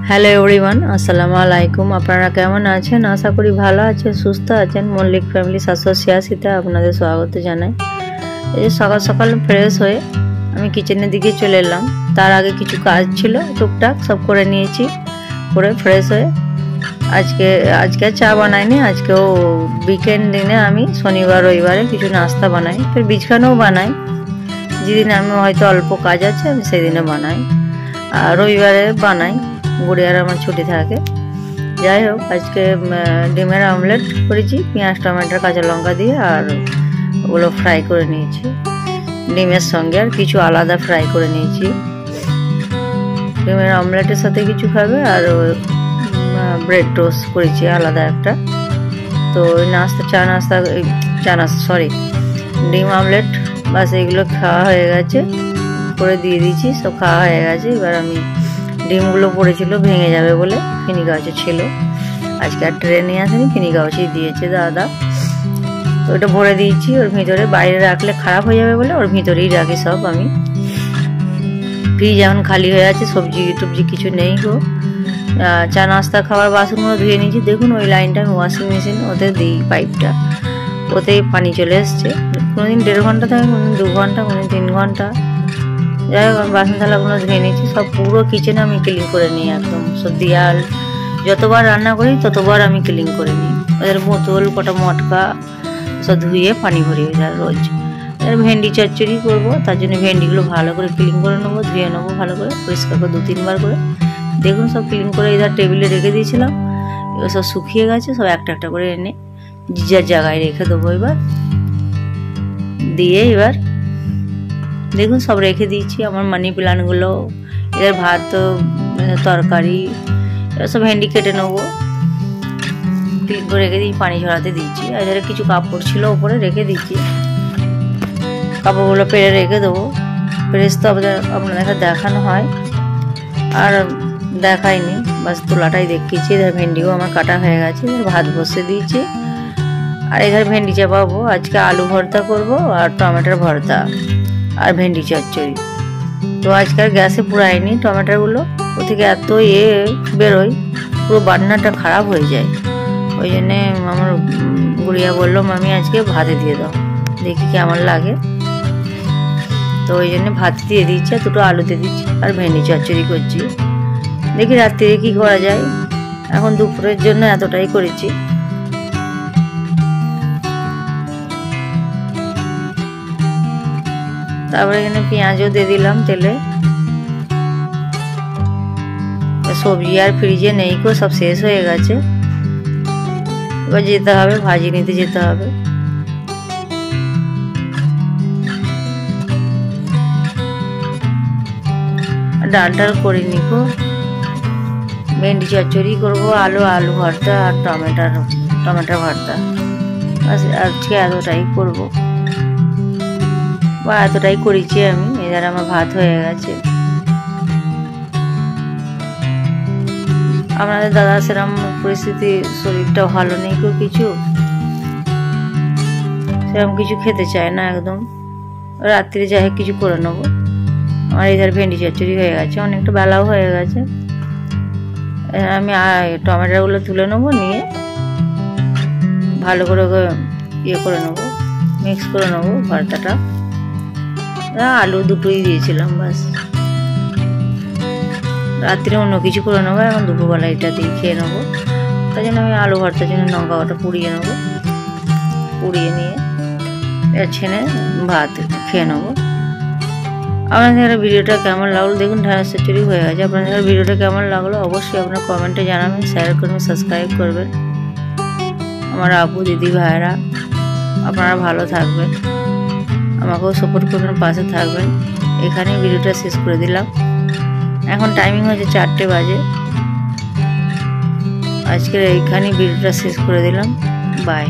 Hello everyone, আসসালামু আলাইকুম। আপনারা কেমন আছেন? আশা করি ভালো আছেন, সুস্থ আছেন। মল্লিক ফ্যামিলি 786তে আপনাদের স্বাগত জানাই। এই যে সকাল সকাল ফ্রেশ হয়ে আমি কিচেনের দিকে চলে এলাম। তার আগে কিছু কাজ ছিল, টুকটাক সব করে নিয়েছি। করে ফ্রেশ হয়ে আজকে চা বানাইনি। আজকেও উইকেন্ড দিনে আমি শনিবার রবিবারে কিছু নাস্তা বানাই, ফের বীজখানেও বানাই। যেদিন আমি হয়তো অল্প কাজ আছে আমি সেদিনে বানাই, আর রবিবারে বানাই। গুড়িয়ার আমার ছুটি থাকে। যাই হোক, আজকে ডিমের অমলেট করেছি পেঁয়াজ টমেটো কাঁচা লঙ্কা দিয়ে, আর ওগুলো ফ্রাই করে নিয়েছি ডিমের সঙ্গে। আর কিছু আলাদা ফ্রাই করে নিয়েছি। ডিমের অমলেটের সাথে কিছু খাবে, আর ব্রেড টোস্ট করেছি আলাদা একটা। তো ওই চা নাস্তা সরি ডিম অমলেট বাস এগুলো খাওয়া হয়ে গেছে। করে দিয়ে দিয়েছি, সব খাওয়া হয়ে গেছে। এবার আমি ডিমগুলো পড়েছিল ভেঙে যাবে বলে ফিনি কাগজে ছিল, আজকে আর ট্রে নিয়ে আসেনি, ফিনি কাগজেই দিয়েছে দাদা। তো ওটা ভরে দিয়েছি ওর ভিতরে। বাইরে রাখলে খারাপ হয়ে যাবে বলে ওর ভিতরেই রাখি সব আমি। ফ্রিজ এখন খালি হয়ে আছে, সবজি টবজি কিছু নেই গো। চা নাস্তা খাবার বাসনগুলো ধুয়ে নিয়েছি। দেখুন ওই লাইনটা আমি ওয়াশিং মেশিন ওতে দিই, পাইপটা ওতেই পানি চলে এসছে। কোনোদিন 1.5 ঘন্টা থাকে, কোনোদিন 2 ঘন্টা, কোনোদিন 3 ঘন্টা। যাই হোক, বাসন থালাগুলো ধুয়ে নিয়েছি। সব পুরো কিচেনে আমি ক্লিন করে নিই একদম। সব দেয়াল যতবার রান্না করি ততবার আমি ক্লিন করে নিই। ওদের বোতল কটা মটকা সব ধুয়ে পানি ভরিয়ে যায় রোজ। এবার ভেন্ডি চচ্চড়ি করবো, তার জন্য ভেন্ডিগুলো ভালো করে ক্লিন করে নেবো, ধুয়ে নেবো ভালো করে, পরিষ্কার করে 2-3 বার করে। দেখুন সব ক্লিন করে এবার টেবিলে রেখে দিয়েছিলাম। এবার সব শুকিয়ে গেছে, সব একটা একটা করে এনে যার জায়গায় রেখে দেবো। এবার দিয়ে এবার দেখুন সব রেখে দিয়েছি আমার মানি প্লান্টগুলো। এদের ভাত তরকারি এবার সব ভেন্ডি কেটে নেবো, ক্লিন করে রেখে দিই, পানি ঝরাতে দিচ্ছি। আর এদের কিছু কাপড় ছিল ওপরে রেখে দিচ্ছি, কাপড়গুলো পেরে রেখে দেবো। প্রেস তো আপনাদেরকে দেখানো হয়, আর দেখাইনি, বাস তোলাটাই দেখিয়েছি। এদের ভেন্ডিও আমার কাটা হয়ে গেছে। এদের ভাত বসে দিয়েছি, আর এদের ভেন্ডি চাপাবো। আজকে আলু ভর্তা করব, আর টমেটোর ভর্তা, আর ভেন্ডি চচ্চড়ি। তো আজকাল গ্যাসে পুরাইনি টমেটোগুলো, ও থেকে এত বেরোয় পুরো বান্নাটা খারাপ হয়ে যায়। ওই জন্যে আমার গুড়িয়া বললো মামি আজকে ভাতে দিয়ে দাও, দেখি কেমন লাগে। তো ওই জন্য ভাত দিয়ে দিচ্ছি, আর 2টো আলু দিয়ে দিচ্ছি, আর ভেন্ডি চচ্চড়ি করছি। দেখি রাত্রিরে কি করা যায়। এখন দুপুরের জন্য এতটাই করেছি। তারপরে এখানে পেঁয়াজও দিয়ে দিলাম তেলে। সবজি আর ফ্রিজে নেই কো, সব শেষ হয়ে গেছে। এবার যেতে হবে, ভাজি নিতে যেতে হবে। ডাল করিনি কো, ভেন্ডি চচ্চড়ি করবো, আলু ভর্তা, আর টমেটো ভর্তা। আজকে এতটাই করবো, বা এতটাই করেছি আমি। এবার আমার ভাত হয়ে গেছে। আপনাদের দাদা সেরকম পরিস্থিতি, শরীরটা ভালো নেই কেউ, কিছু সেরকম কিছু খেতে চায় না একদম। রাত্রিরে যাই হোক কিছু করে নেবো। আমার এদের ভেন্ডি চচ্চড়ি হয়ে গেছে, অনেকটা বেলাও হয়ে গেছে। আমি টমেটোগুলো তুলে নেবো, নিয়ে ভালো করে ইয়ে করে নেবো, মিক্স করে নেবো ভর্তাটা। আলু 2টোই দিয়েছিলাম বাস। রাত্রে অন্য কিছু করে নেবো, এখন দুপুরবেলা এটা দিয়ে খেয়ে নেবো। তাই জন্য আমি আলু ভর্তার জন্য লঙ্কা কাটা পুড়িয়ে নেবো, পুড়িয়ে নিয়ে ছেনে ভাত খেয়ে নেবো। আপনাদের ভিডিওটা কেমন লাগলো দেখুন, ঢ্যাঁড়স চচ্চড়ি হয়ে গেছে। আপনাদের ভিডিওটা কেমন লাগলো অবশ্যই আপনার কমেন্টে জানাবেন, শেয়ার করবেন, সাবস্ক্রাইব করবেন। আমার আপু দিদি ভাইরা আপনারা ভালো থাকবেন, আমাকেও সাপোর্ট করবেন, পাশে থাকবেন। এখানেই ভিডিওটা শেষ করে দিলাম। এখন টাইমিং হচ্ছে 4টে বাজে। আজকের এইখানেই ভিডিওটা শেষ করে দিলাম। বাই।